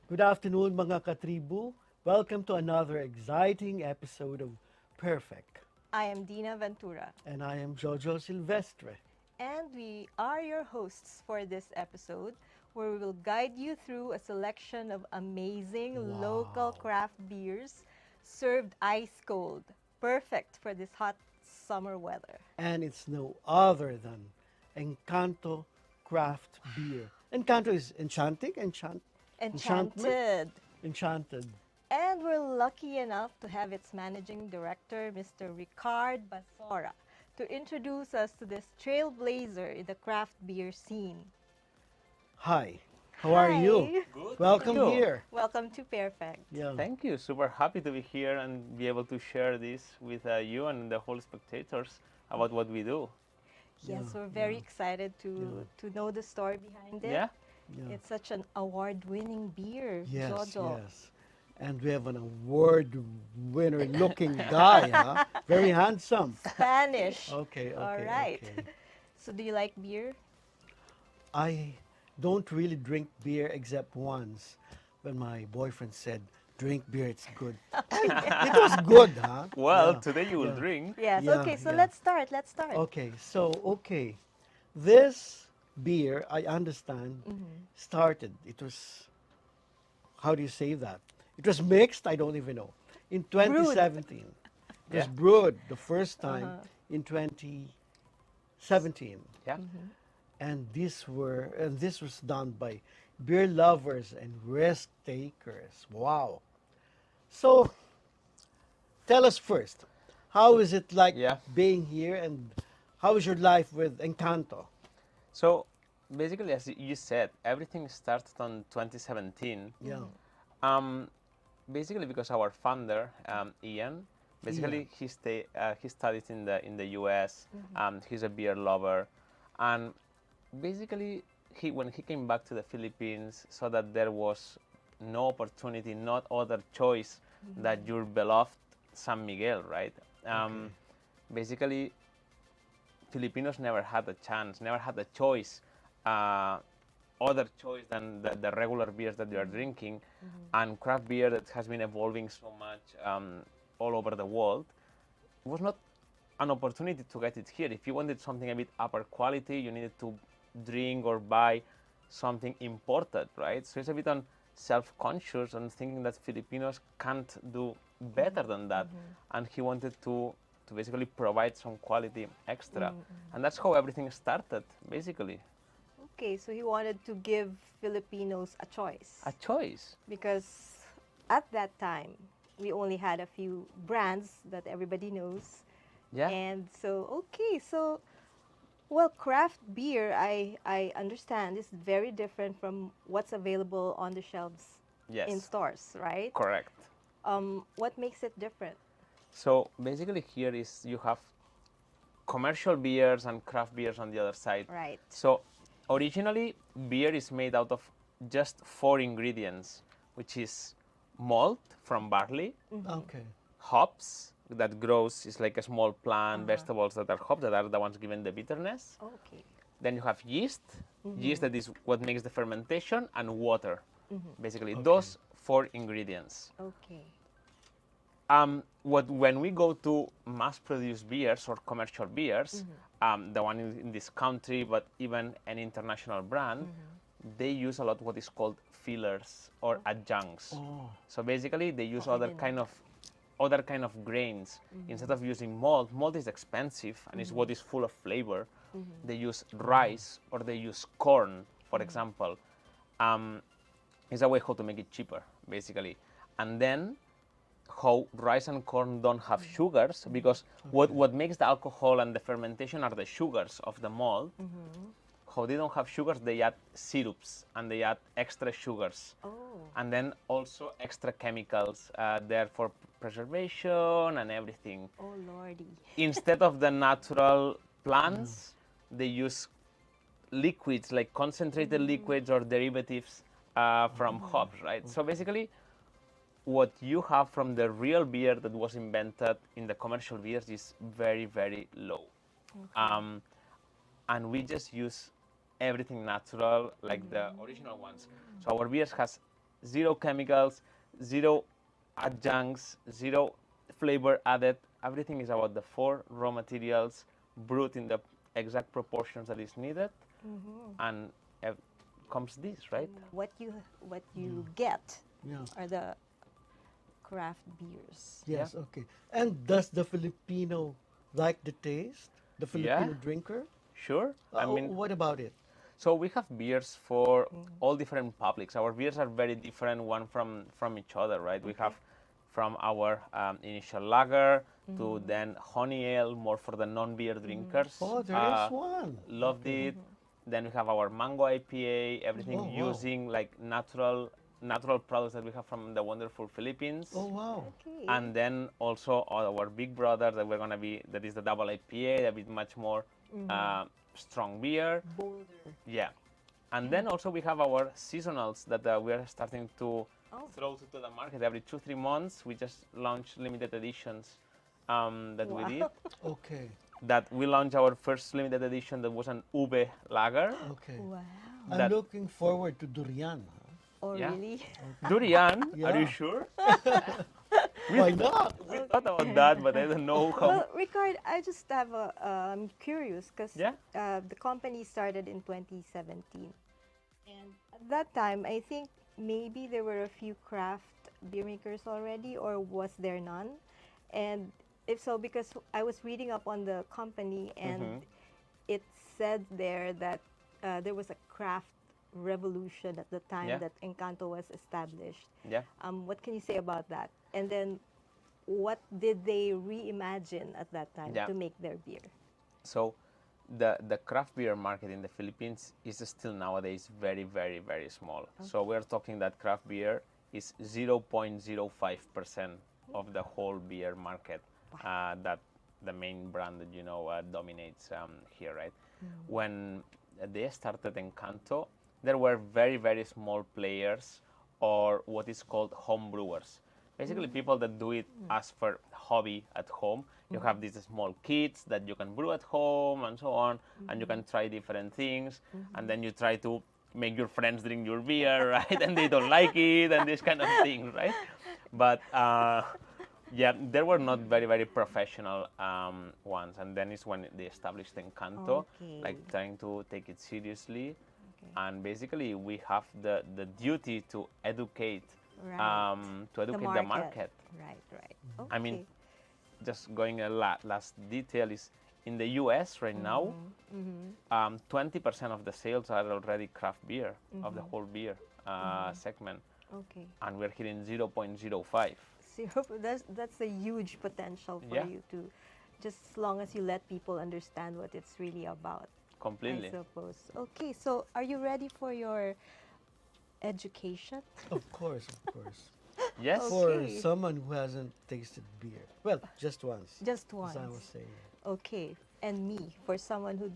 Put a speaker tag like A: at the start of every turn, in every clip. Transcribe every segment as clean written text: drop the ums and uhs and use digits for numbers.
A: Good afternoon, mga katribu. Welcome to another exciting episode of Perfect.
B: I am Dinah Ventura,
A: And I am Jojo Silvestre.
B: and we are your hosts for this episode where we will guide you through a selection of amazing local
A: Wow.
B: craft beers served ice cold, perfect for this hot summer weather.
A: And it's no other than Engkanto craft beer. Engkanto is enchanting, enchantment,
B: Enchanted!
A: enchanted.
B: And we're lucky enough to have its managing director, Mr. Ricard Basora, to introduce us to this trailblazer in the craft beer scene.
A: Hi, how are you?
B: Hi!
C: Good.
A: Welcome
C: Thank you.
A: here.
B: Welcome to Pairfect.
A: Yeah.
C: Thank you. Super happy to be here and be able to share this with you and the whole spectators about what we do.
B: Yes,
A: Yeah,
B: we're very
A: yeah,
B: excited to know the story behind it.
C: Yeah.
A: yeah.
B: It's such an award-winning beer,
A: Yes,
B: Jojo.
A: yes. And we have an award winner looking guy, huh? Very handsome.
B: Spanish.
A: Okay,
B: All
A: okay,
B: right.
A: okay.
B: So do you like beer?
A: I don't really drink beer except once when my boyfriend said, drink beer, it's good. It was good, huh?
C: Well,
A: Yeah,
C: today you will
A: yeah.
C: drink.
B: Yes.
A: Yeah,
B: Okay, so
A: yeah.
B: let's start. Let's start.
A: Okay, so, okay. This beer, I understand, started. It was, how do you say that? It was mixed, I don't even know, in 2017. It was
C: Yeah.
A: brewed the first time in 2017.
C: Yeah.
A: And this was done by beer lovers and risk takers. Wow. So tell us first, how is it like
C: Yeah.
A: being here and how is your life with Encanto?
C: So basically, as you said, everything started on 2017.
A: Yeah.
C: Um, basically because our founder, Ian, basically he studied in the U.S. He's a beer lover, and basically when he came back to the Philippines, saw that there was no opportunity, not other choice that your beloved San Miguel, right? Basically, Filipinos never had a chance, never had a choice, uh, other choice than the regular beers that they are drinking, and craft beer that has been evolving so much all over the world. It was not an opportunity to get it here. If you wanted something a bit upper quality, you needed to drink or buy something imported, right? So it's a bit on self-conscious and thinking that Filipinos can't do better than that, and he wanted to basically provide some quality extra, and that's how everything started, basically.
B: Okay, so he wanted to give Filipinos a choice
C: A choice.
B: because at that time we only had a few brands that everybody knows.
C: Yeah.
B: And so, okay, so, well, craft beer, I understand, is very different from what's available on the shelves
C: Yes.
B: in stores, right?
C: Correct.
B: What makes it different?
C: So basically here is you have commercial beers and craft beers on the other side.
B: Right.
C: So originally beer is made out of just 4 ingredients, which is malt from barley,
A: Okay.
C: hops that grows is like a small plant, vegetables that are hops that are the ones given the bitterness.
B: Okay.
C: Then you have yeast, yeast that is what makes the fermentation, and water. Basically, those 4 ingredients.
B: Okay.
C: When we go to mass-produced beers or commercial beers, the one in this country, but even an international brand, they use a lot what is called fillers or adjuncts.
A: Oh,
C: So basically, they use
B: I
C: other
B: didn't
C: kind
B: know
C: of other kind of grains. Instead of using malt, malt is expensive and is what is full of flavor. They use rice or they use corn, for example. It's a way how to make it cheaper, basically. And then how rice and corn don't have sugars, because what makes the alcohol and the fermentation are the sugars of the malt. How they don't have sugars, they add syrups and they add extra sugars.
B: Oh.
C: And then also extra chemicals there for preservation and everything.
B: Oh, lordy.
C: Instead of the natural plants, they use liquids like concentrated liquids or derivatives from hops, right? So basically, what you have from the real beer that was invented in the commercial beers is very, very low. And we just use everything natural like the original ones. So our beers has zero chemicals, zero adjuncts, zero flavor added. Everything is about the 4 raw materials brewed in the exact proportions that is needed, and comes this, right?
B: What you get
A: Yeah.
B: are the craft beers.
A: Yes, okay. And does the Filipino like the taste? The Filipino drinker?
C: Sure. I mean,
A: What about it?
C: so we have beers for all different publics. Our beers are very different one from each other, right? We have from our initial lager to then honey ale, more for the non-beer drinkers.
A: Oh, there is one.
C: Loved it. Then we have our mango IPA, everything
A: Oh, wow.
C: using like natural products that we have from the wonderful Philippines.
A: Oh, wow.
B: Okay.
C: And then also our big brother that we're gonna be, that is the double IPA, a bit much more strong beer.
B: Bolder.
C: Yeah. And then also we have our seasonals that we are starting to throw to the market every 2-3 months. We just launched limited editions that we did.
A: Okay.
C: That we launched our first limited edition that was an ube lager.
A: Okay.
B: Wow.
A: I'm
C: That-
A: looking forward to durian.
B: Oh,
C: Yeah.
B: really?
C: Durian, are
A: Yeah.
C: you sure?
A: Why not?
C: We thought about that, but I don't know how.
B: Well, Ricard, I just have I'm curious because
C: Yeah.
B: the company started in 2017, and at that time, I think maybe there were a few craft beer makers already, or was there none? And if so, because I was reading up on the company, and it said there that there was a craft revolution at the time
C: Yeah.
B: that Engkanto was established.
C: Yeah.
B: What can you say about that? And then, what did they reimagine at that time
C: Yeah.
B: to make their beer?
C: So the craft beer market in the Philippines is still nowadays very, very, very small. So we're talking that craft beer is 0.05% of the whole beer market that the main brand that dominates here, right? When they started Engkanto, there were very, very small players, or what is called home brewers. Basically, people that do it as for hobby at home. You have these small kits that you can brew at home and so on, and you can try different things, and then you try to make your friends drink your beer, right? And they don't like it, and this kind of thing, right? But yeah, there were not very, very professional ones, and then is when they established Engkanto, like
B: Okay.
C: trying to take it seriously. And basically, we have the duty to educate,
B: Right.
C: the market.
B: Right, right.
C: I mean,
B: Okay.
C: just going a last detail is in the U.S. right now, 20% of the sales are already craft beer of the whole beer segment,
B: Okay.
C: and we're hitting 0.05.
B: That's a huge potential for
C: Yeah.
B: you to, just as long as you let people understand what it's really about.
C: Completely.
B: I suppose. Okay, so are you ready for your education?
A: Of course, of course.
C: Yes.
A: For
B: Okay.
A: someone who hasn't tasted beer. Well, just once.
B: Just
A: As I was
B: once.
A: saying.
B: Okay, and me, for someone who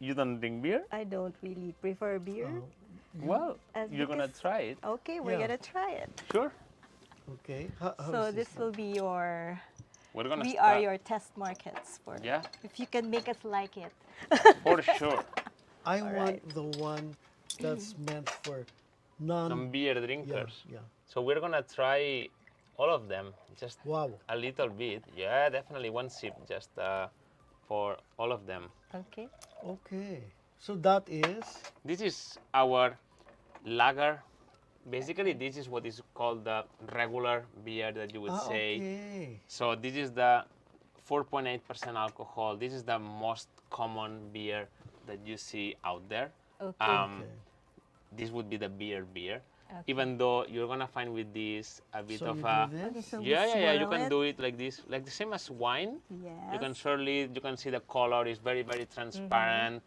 C: You don't drink beer?
B: I don't really prefer beer.
C: Well,
B: As
C: you're gonna
B: because-
C: try it.
B: Okay, we're
A: Yeah.
B: gonna try it.
C: Sure.
A: Okay.
B: So this will be your.
C: We're gonna
B: We
C: start.
B: are your test markets for.
C: Yeah,
B: If you can make us like it.
C: for sure.
A: I want
B: right.
A: the one that's meant for non.
C: Some beer
A: Yeah,
C: drinkers.
A: yeah.
C: So we're gonna try all of them, just
A: Wow.
C: a little bit. Yeah, definitely one sip, just for all of them.
B: Okay.
A: Okay. So that is.
C: This is our lager. Basically, this is what is called the regular beer that you would say.
A: Okay.
C: So this is the 4.8% alcohol. This is the most common beer that you see out there.
B: Okay.
A: Okay.
C: This would be the beer.
B: Okay.
C: Even though you're gonna find with this a bit
A: So
C: of
A: you
C: a
A: do this?
B: Okay, so we
C: yeah. You
B: swirl
C: can
B: it.
C: do it like this, like the same as wine.
B: Yes.
C: You can see the color is very, very transparent.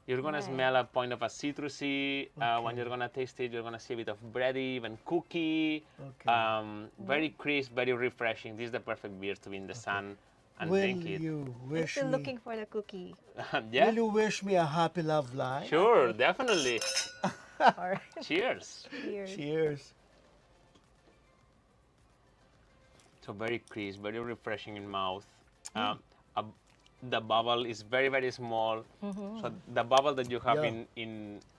C: You're gonna
B: Right.
C: smell a point of a citrusy. When you're gonna taste it, you're gonna see a bit of bready, even cookie.
A: Okay.
C: Very crisp, very refreshing. This is the perfect beer to be in the sun and
A: Will
C: drink it.
A: you
B: I'm
A: wish
B: still
A: me?
B: looking for the cookie.
C: Yeah,
A: Will you wish me a happy love life?
C: sure, definitely.
B: All right.
C: Cheers.
B: Cheers.
A: Cheers.
C: So very crisp, very refreshing in mouth. The bubble is very, very small. So the bubble that you have
A: Yeah.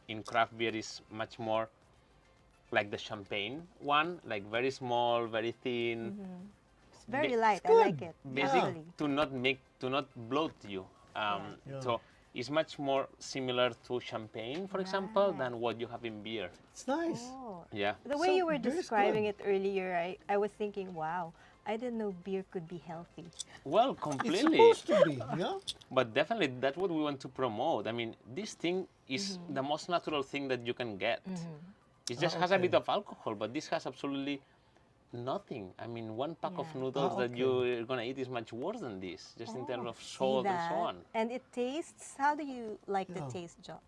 C: in craft beer is much more like the champagne one, like very small, very thin,
B: It's very
C: Ba-
B: light.
A: It's
B: I like
A: good.
B: it.
C: basic
B: Actually.
C: to not bloat you.
A: Yeah.
C: So it's much more similar to champagne, for example,
B: Right.
C: than what you have in beer.
A: It's nice.
B: Oh.
C: Yeah.
B: The way
A: So
B: you were
A: beer is
B: describing
A: good.
B: it earlier, I was thinking, wow, I didn't know beer could be healthy.
C: Well,
A: It's
C: completely.
A: supposed to be, yeah.
C: But definitely, that's what we want to promote. I mean, this thing is the most natural thing that you can get. It just has a bit
A: okay.
C: of alcohol, but this has absolutely nothing. I mean, one pack of
B: Yeah.
C: noodles that
A: okay.
C: you're gonna eat is much worse than this, just in terms
B: Oh,
C: of
B: see
C: salt and so
B: that?
C: on.
B: And it tastes. How do you like the
A: Yeah.
B: taste, Joe?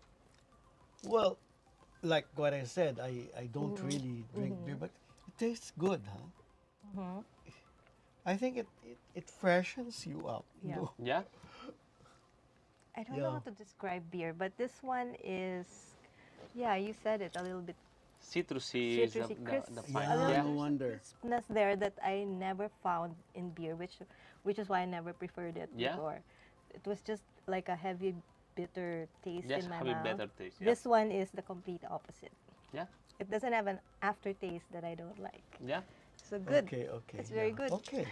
A: Well, like what I said, I don't really drink beer, but it tastes good, huh? I think it freshens you up. you
B: Yeah.
A: know?
C: Yeah.
B: I don't know how
A: Yeah.
B: to describe beer, but this one is, yeah, you said it a little bit
C: Citrusy, is
B: citrusy,
C: the
B: crisp.
C: fine.
B: A little
A: Yeah,
C: Yeah.
A: no wonder.
B: crispness there that I never found in beer, which is why I never preferred it
C: Yeah.
B: before. It was just like a heavy, bitter taste
C: Just
B: in my
C: have a
B: mouth.
C: better taste. Yeah.
B: This one is the complete opposite.
C: Yeah.
B: It doesn't have an aftertaste that I don't like.
C: Yeah.
B: So good.
A: Okay, okay.
B: It's very good.
A: Okay.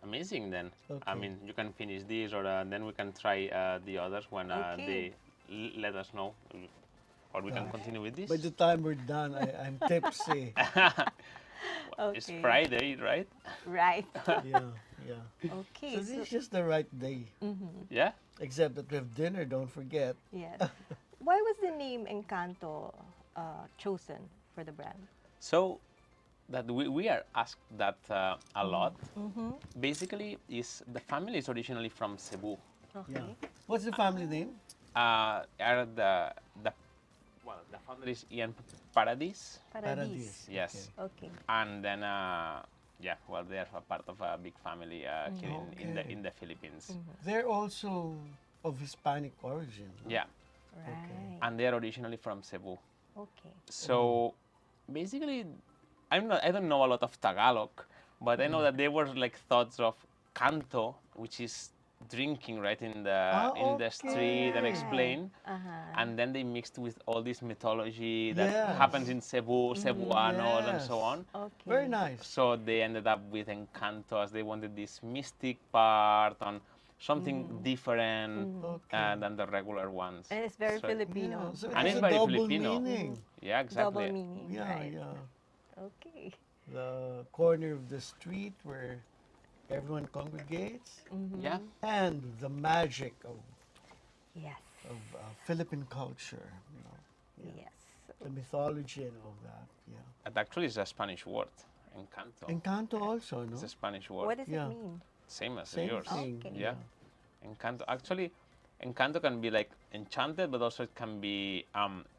C: Amazing then. I
A: Okay.
C: mean, you can finish this, or then we can try the others when
B: Okay.
C: they let us know, or we can
A: Yeah.
C: continue with this.
A: By the time we're done, I'm tipsy.
C: It's
B: Okay.
C: Friday, right?
B: Right.
A: Yeah, yeah.
B: Okay.
A: So this is just the right day.
C: Yeah.
A: Except that we have dinner, don't forget.
B: Yes. Why was the name Engkanto chosen for the brand?
C: So that we are asked that a lot. Basically, is the family is originally from Cebu.
B: Okay.
A: Yeah. What's the family name?
C: Are the founder is Ian Paradis.
B: Paradis.
C: Yes.
B: Okay.
C: And then yeah, well, they are a part of a big family here
A: Okay.
C: in the Philippines.
A: They're also of Hispanic origin.
C: Yeah,
B: Right.
C: and they are originally from Cebu.
B: Okay.
C: So basically, I don't know a lot of Tagalog, but I know that they were like thoughts of canto, which is drinking right in the street and
A: okay.
C: explain.
B: Uh-huh.
C: And then they mixed with all this mythology that
A: Yes.
C: happens in Cebu, Cebuanos, and so
A: Yes.
C: on.
B: Okay.
A: Very nice.
C: So they ended up with Engkanto as they wanted this mystic part on something different
A: Okay.
C: than the regular ones.
B: And it's very
C: So-
B: Filipino.
A: Yeah, so
C: And
A: it's
C: it's
A: a
C: very
A: double
C: Filipino.
A: meaning.
C: Yeah, exactly.
B: Double meaning.
A: Yeah,
B: Right.
A: yeah.
B: Okay.
A: The corner of the street where everyone congregates,
C: Yeah,
A: and the magic
B: Yes.
A: of Philippine culture. You know, yeah.
B: Yes.
A: The mythology and all that. Yeah.
C: it actually is a Spanish word, Engkanto.
A: Encanto also, no?
C: It's a Spanish word,
B: What does
A: Yeah.
B: it mean?
C: same as
A: Same
C: yours.
A: thing.
B: Okay.
C: Yeah. Encanto. Actually, Encanto can be like enchanted, but also it can be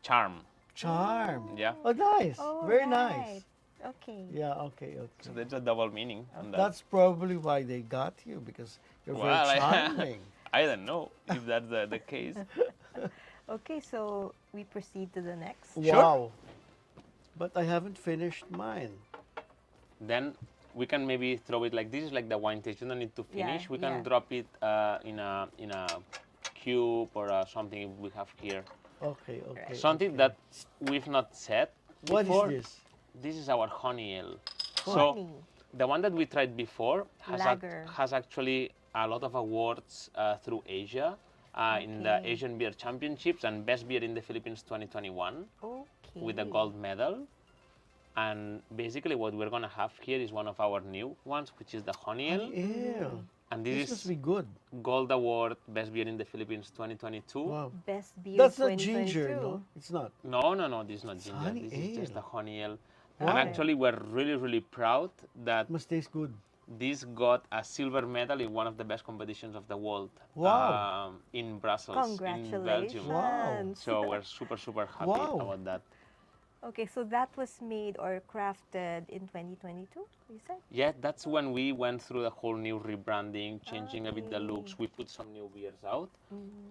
C: charm.
A: Charm.
C: Yeah.
A: Oh, nice.
B: Oh,
A: Very
B: right.
A: nice.
B: Okay.
A: Yeah. Okay. Okay.
C: So there's a double meaning on that.
A: That's probably why they got you, because you're
C: Well,
A: very charming.
C: I don't know if that's the case.
B: Okay, so we proceed to the next.
A: Wow. But I haven't finished mine.
C: Then we can maybe throw it like this is like the wine taste. You don't need to
B: Yeah,
C: finish. We can
B: yeah.
C: drop it in a cube or something if we have here.
A: Okay. Okay.
C: Something
A: okay.
C: that we've not said
A: What
C: before.
A: is this?
C: This is our honey ale.
B: Honey.
C: So the one that we tried before
B: Lager.
C: has actually a lot of awards through Asia in the
B: Okay.
C: Asian Beer Championships and Best Beer in the Philippines 2021
B: Okay.
C: with a gold medal. And basically what we're gonna have here is one of our new ones, which is the honey ale.
A: Ew.
C: And
A: This
C: this
A: must
C: is
A: be good.
C: Gold Award Best Beer in the Philippines 2022.
A: Wow.
B: Best beer
A: That's not
B: 2022.
A: ginger, no? It's not.
C: No, this is not ginger.
A: honey
C: This is just
A: ale.
C: a honey ale.
A: Wow.
C: And actually we're really proud that
A: It must taste good.
C: this got a silver medal in one of the best competitions of the world.
A: Wow.
C: In Brussels, in
B: Congratulations.
C: Belgium.
A: Wow.
C: So we're super happy
A: Wow.
C: about that.
B: Okay, so that was made or crafted in 2022, you said?
C: Yeah, that's when we went through the whole new rebranding, changing a bit the looks. We put some new beers out,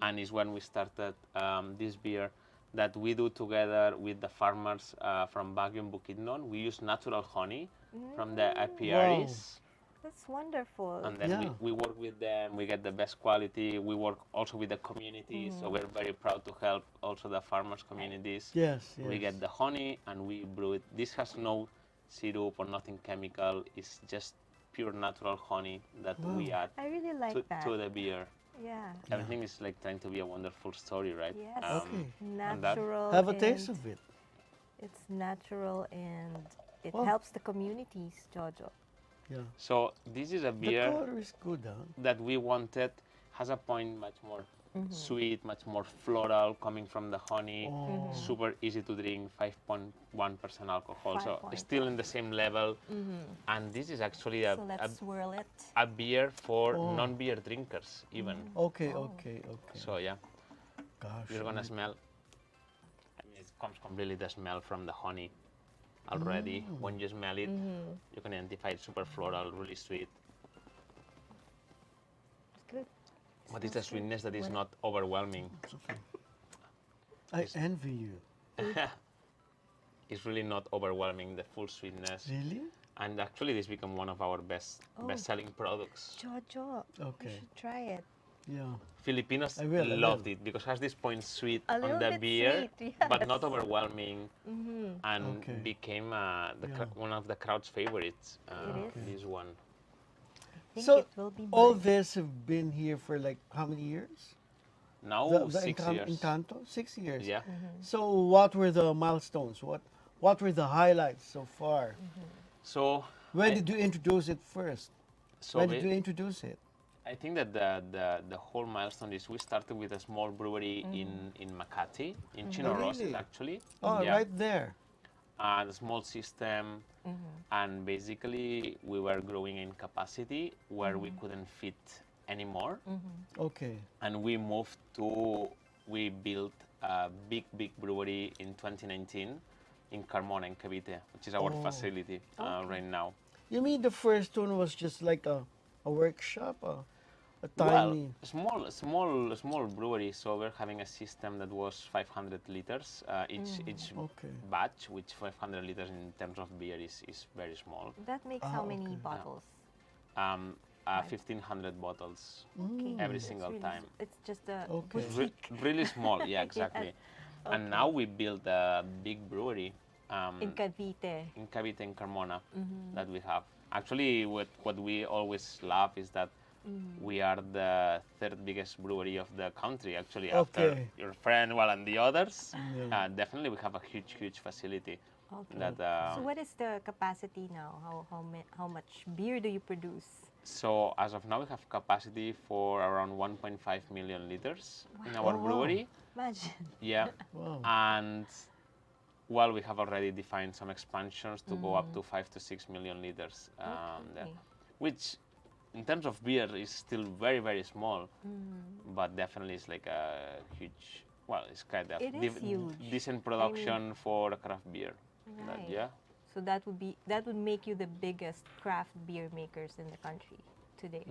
C: and it's when we started this beer that we do together with the farmers from Baguio and Bukidnon. We use natural honey from the apiaries.
B: That's wonderful.
C: And then
A: Yeah.
C: we work with them, we get the best quality. We work also with the community, so we're very proud to help also the farmers communities.
A: Yes,
C: We
A: yes.
C: get the honey and we brew it. This has no syrup or nothing chemical. It's just pure natural honey that we add
B: I really like that.
C: to the beer.
B: Yeah.
C: Everything is like trying to be a wonderful story, right?
B: Yes.
A: Okay.
C: and that-
B: Natural.
A: Have a
B: and
A: taste of it.
B: It's natural and it
A: Well-
B: helps the communities, Jojo.
A: Yeah.
C: So this is a
A: The
C: beer
A: color is good, huh?
C: that we wanted, has a point much more sweet, much more floral coming from the honey,
A: Oh.
C: super easy to drink, 5.1% alcohol, so
B: 5.1.
C: still in the same level. And this is actually
B: So let's swirl it.
C: a beer for
A: Oh.
C: non-beer drinkers even.
A: Okay, okay, okay.
C: So yeah,
A: Gosh.
C: you're gonna smell, I mean, it comes completely the smell from the honey already. When you smell it, you can identify it's super floral, really sweet.
B: It's good.
C: But it's a sweetness that is not overwhelming.
A: It's okay. I envy you.
C: It's really not overwhelming, the full sweetness.
A: Really?
C: And actually, this became one of our best-selling products.
B: Jojo, you
A: Okay.
B: should try it.
A: Yeah.
C: Filipinos
A: I will.
C: loved it because it has this point sweet
B: A
C: on
B: little
C: the
B: bit
C: beer,
B: sweet,
C: but
B: yes.
C: not overwhelming, and
A: Okay.
C: became
A: Yeah.
C: one of the crowd's favorites.
B: It is.
C: This one.
B: I think
A: So
B: it will be
A: all
B: mine.
A: this have been here for like how many years?
C: Now
A: The
C: 6 years.
A: Encanto? 6 years.
C: Yeah.
A: So what were the milestones? What were the highlights so far?
C: So
A: When
C: I-
A: did you introduce it first?
C: so
A: When
C: ba-
A: did you introduce it?
C: I think that the whole milestone is we started with a small brewery in Makati, in Chino
A: Oh,
C: Roses,
A: really?
C: actually.
A: Oh,
C: Yeah.
A: right there.
C: A small system, and basically we were growing in capacity where we couldn't fit anymore,
A: Okay.
C: and we built a big brewery in 2019 in Carmona, in Cavite, which is our
A: Oh.
C: facility right now.
A: You mean the first one was just like a workshop, a
C: Well,
A: tiny?
C: small brewery. So we're having a system that was 500 liters each
A: Okay.
C: batch, which 500 liters in terms of beer is very small.
B: That makes
A: Ah,
B: how many
A: okay.
B: bottles?
C: 1,500 bottles
B: Okay,
C: every
B: that's
C: single
B: really
C: time.
B: It's just a
A: Okay.
B: boutique
C: Really small, yeah, exactly. And now we built a big brewery
B: in Cavite.
C: in Cavite and Carmona that we have. Actually, what we always love is that we are the third biggest brewery of the country, actually, after
A: Okay.
C: your friend, well, and the others.
A: Yeah.
C: Definitely, we have a huge facility.
B: Okay.
C: That,
B: So what is the capacity now? How much beer do you produce?
C: So as of now, we have capacity for around 1.5 million liters in our
A: Oh, wow.
C: brewery.
B: Imagine.
C: Yeah.
A: Wow.
C: And well, we have already defined some expansions to go up to 5 to 6 million liters there,
B: Okay.
C: which in terms of beer is still very small, but definitely is like a huge, well, it's kind of
B: It is huge.
C: decent production for a craft beer. That,
B: Right.
C: yeah.
B: So that would make you the biggest craft beer makers in the country today.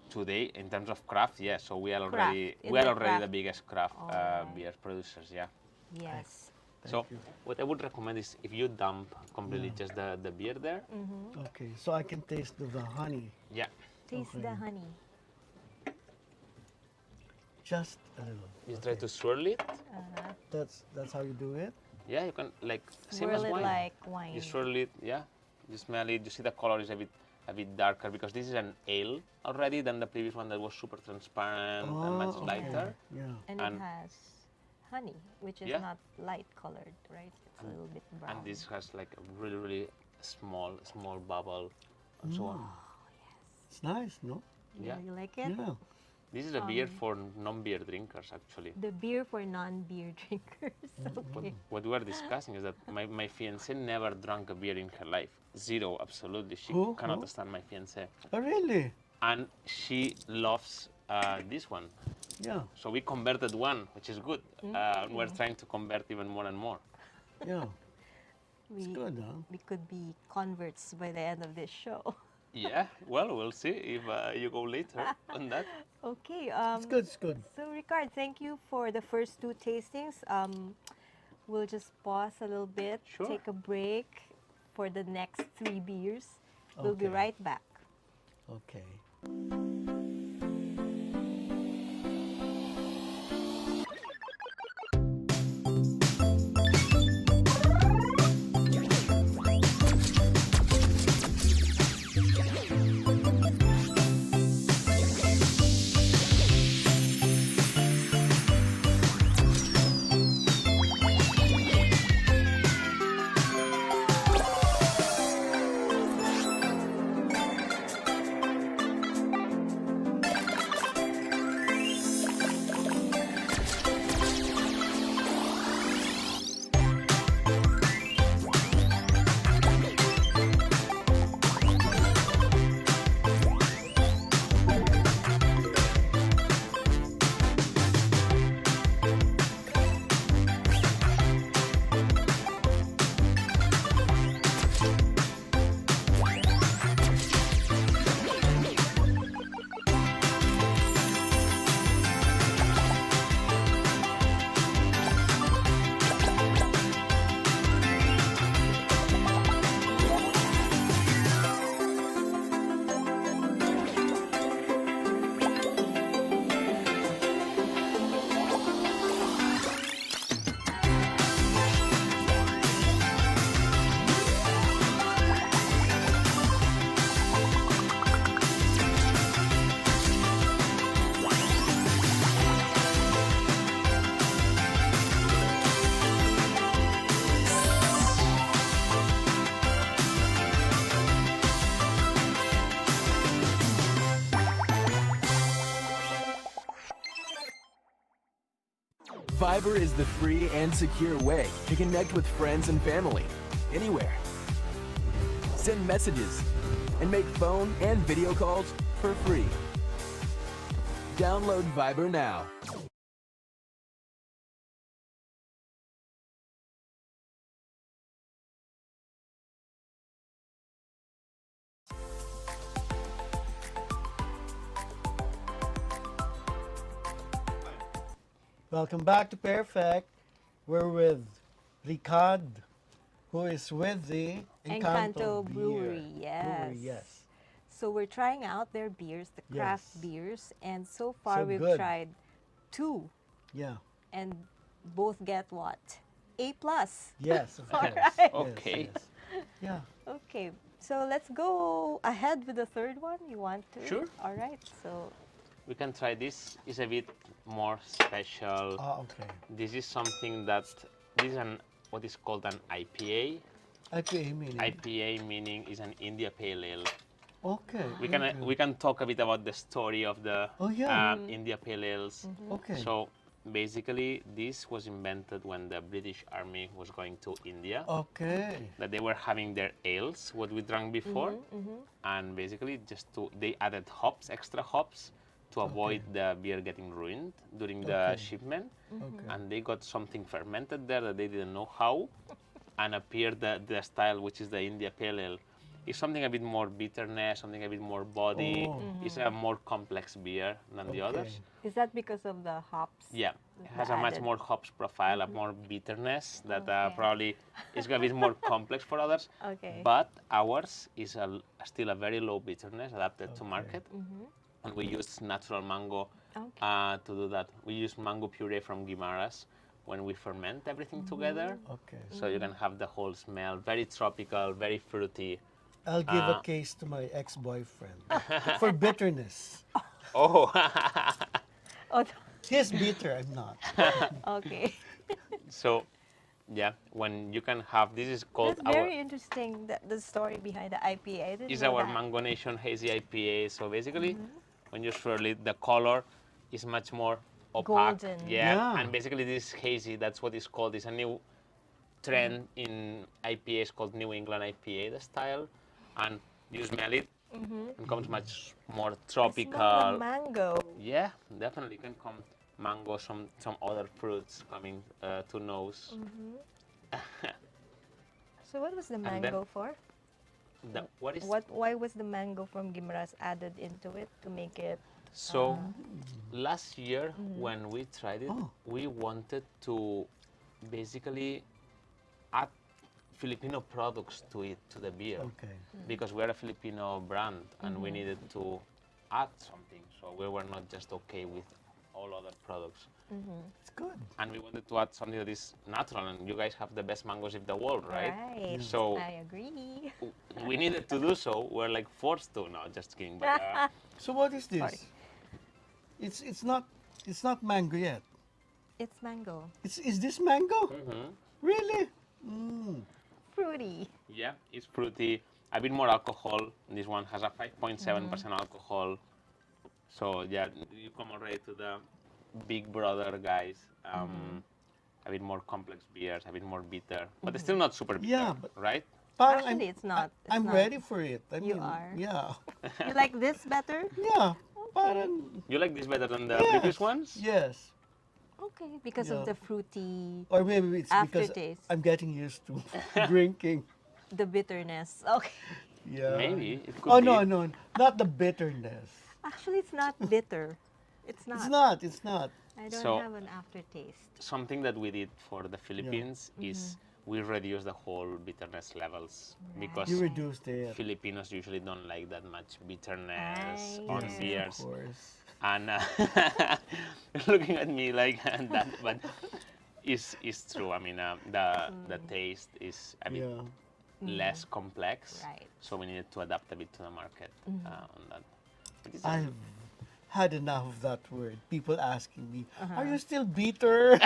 C: Today, in terms of craft, yeah. So we are
B: Craft,
C: already
B: in
C: we are
B: the
C: already the
B: craft.
C: biggest craft
B: Alright.
C: beer producers, yeah.
B: Yes.
C: So what I would recommend is if you dump completely just the beer there,
A: Okay. So I can taste the honey.
C: yeah.
B: Taste the honey.
A: Just a little.
C: You try to swirl it.
A: That's how you do it.
C: Yeah, you can like same
B: Swirl
C: as
B: it
C: wine.
B: like wine.
C: You swirl it, yeah. You smell it. You see the color is a bit darker because this is an ale already than the previous one that was super transparent and much
A: Oh,
C: lighter.
A: Yeah.
B: And
C: and-
B: it has honey, which is
C: Yeah.
B: not light colored, right? It's a little bit brown.
C: And this has like a really small bubble and so on.
A: It's nice, no?
C: Yeah.
B: You like it?
A: Yeah.
C: This is a beer for non-beer drinkers actually.
B: The beer for non-beer drinkers. Okay.
C: What we were discussing is that my fiancée never drank a beer in her life. Zero, absolutely. She
A: Who?
C: cannot
A: Who?
C: stand my fiancée.
A: Oh, really?
C: And she loves this one.
A: Yeah.
C: So we converted one, which is good. We're trying to convert even more and more.
A: Yeah.
B: We,
A: It's good, huh?
B: we could be converts by the end of this show.
C: Yeah, well, we'll see if you go later on that.
B: Okay.
A: It's good. It's good.
B: So, Ricard, thank you for the first two tastings. We'll just pause a little bit,
C: Sure.
B: take a break for the next three beers, We'll be
A: Okay.
B: right back.
A: Okay.
D: Viber is the free and secure way to connect with friends and family anywhere. Send messages and make phone and video calls for free. Download Viber now.
A: Welcome back to Pairfect. We're with Ricard, who is with the
B: Engkanto
A: beer.
B: Brewery, yes.
A: Brewery, yes.
B: So we're trying out their beers, the craft
A: Yes.
B: beers, and so far
A: So
B: we've
A: good.
B: tried 2,
A: Yeah.
B: and both get what? A plus.
A: Yes, of
B: All
A: course.
B: right.
A: Yes,
C: Okay.
A: yes. Yeah.
B: Okay, so let's go ahead with the third one. You want to?
C: Sure.
B: All right. So
C: We can try this. It's a bit more special.
A: Ah, okay.
C: This is something that this is what is called an IPA.
A: IPA meaning.
C: IPA meaning is an India Pale Ale.
A: Okay.
C: We can talk a bit about the story of the
A: Oh, yeah.
C: India Pale Ales.
A: Okay.
C: So basically, this was invented when the British Army was going to India.
A: Okay.
C: That they were having their ales, what we drank before, and basically they added hops, extra hops, to avoid the beer getting ruined during the
A: Okay.
C: shipment.
A: Okay.
C: And they got something fermented there that they didn't know how, and appeared the style which is the India Pale Ale. It's something a bit more bitterness, something a bit more body.
A: Oh.
C: It's a more complex beer than the others.
B: is that because of the hops?
C: Yeah, it has
B: The
C: a much
B: added.
C: more hops profile, a more bitterness that
B: Okay.
C: probably is going to be more complex for others.
B: Okay.
C: But ours is still a very low bitterness adapted to
A: Okay.
C: market. And we use natural mango
B: Okay.
C: to do that. We use mango puree from Guimaras when we ferment everything together.
A: Okay.
C: So you can have the whole smell, very tropical, very fruity.
A: I'll give a case to my ex-boyfriend for bitterness.
C: Oh,
B: Oh,
A: He's bitter, I'm not.
B: okay.
C: so yeah, when you can have, this is called
B: That's very interesting. The story behind the IPA. I didn't
C: is
B: know
C: our
B: that.
C: Mango Nation Hazy IPA. So basically, when you swirl it, the color is much more opaque.
B: Golden.
A: Yeah.
C: And basically this hazy, that's what it's called. It's a new trend in IPAs called New England IPA, the style. And you smell it, it becomes much more
B: I
C: tropical.
B: smell the mango.
C: Yeah, definitely can come mango, some other fruits coming to nose.
B: So what was the
C: then-
B: mango for?
C: What is
B: Why was the mango from Guimaras added into it to make it?
C: So last year when we tried it,
A: Oh.
C: we wanted to basically add Filipino products to it, to the beer.
A: Okay.
C: Because we're a Filipino brand and we needed to add something. So we were not just okay with all other products.
A: It's good.
C: And we wanted to add something that is natural. And you guys have the best mangoes in the world, right?
B: Right.
C: So
B: I agree.
C: we needed to do so. We're like forced to. No, just kidding. But
A: So what is this?
B: Sorry.
A: It's not mango yet.
B: It's mango.
A: Is this mango? Really?
B: Fruity.
C: yeah, it's fruity. A bit more alcohol. This one has a 5.7% alcohol. So yeah, you come already to the big brother guys. A bit more complex beers, a bit more bitter, but it's still not super bitter,
A: Yeah, but-
C: right?
A: Parang
B: Actually, it's not. It's
A: I'm
B: not.
A: ready for it. I
B: You
A: mean,
B: are?
A: Yeah.
B: You like this better?
A: Yeah. Parang,
C: You like this better than the
A: yes,
C: previous ones?
A: Yes.
B: Okay, because
A: Yeah.
B: of the fruity,
A: Or maybe it's because
B: Aftertaste.
A: I'm getting used to drinking.
B: the bitterness. Okay.
A: Yeah.
C: Maybe it could
A: Oh
C: be.
A: no, not the bitterness.
B: Actually, it's not bitter. It's not.
A: It's not. It's not.
B: I don't
C: So-
B: have an aftertaste.
C: Something that we did for the Philippines is we reduced the whole bitterness levels because
A: You reduced it.
C: Filipinos usually don't like that much bitterness
B: Right.
C: on
B: Yes, of
C: beers.
A: Of course.
C: And looking at me like that, but it's true. I mean, the taste is a bit
A: Yeah.
C: less complex,
B: Right.
C: so we needed to adapt a bit to the market on that. But it's
A: I've had enough of that word. People asking me,
B: Uh-huh.
A: "Are you still bitter?"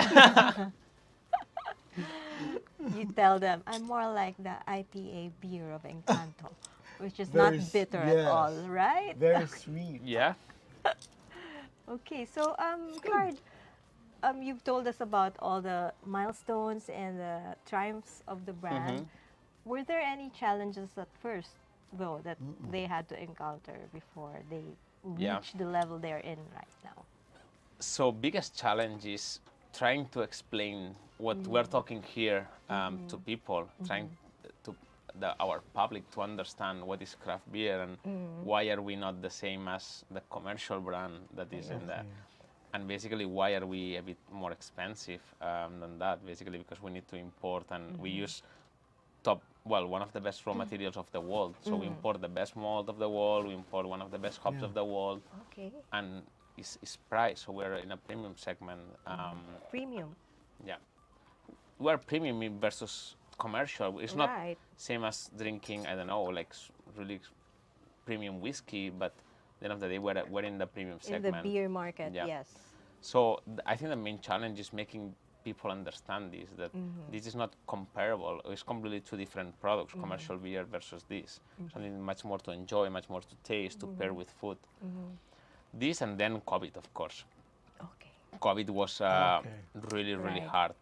B: You tell them, I'm more like the IPA beer of Engkanto, which is
A: Very
B: not
A: s-
B: bitter
A: yes.
B: at all, right?
A: Very sweet.
C: yeah.
B: Okay, so Ricard, you've told us about all the milestones and the triumphs of the brand. Were there any challenges at first, though, that they had to encounter before they
C: Yeah.
B: reach the level they're in right now?
C: So biggest challenge is trying to explain what we're talking here to people, trying to our public to understand what is craft beer and why are we not the same as the commercial brand that is in the, and basically why are we a bit more expensive than that? Basically because we need to import and we use one of the best raw materials of the world. So we import the best malt of the world, we import one of the best hops of the world,
B: Okay,
C: and it's priced. So we're in a premium segment.
B: premium.
C: Yeah, we're premium versus commercial. It's not
B: Right.
C: same as drinking, I don't know, like really premium whiskey, but at the end of the day, we're in the premium
B: In
C: segment.
B: the beer market,
C: Yeah.
B: yes.
C: So I think the main challenge is making people understand this, that this is not comparable. It's completely two different products, commercial beer versus this. Something much more to enjoy, much more to taste, to pair with food. This and then COVID, of course.
B: Okay.
C: COVID was really
B: Right.
C: hard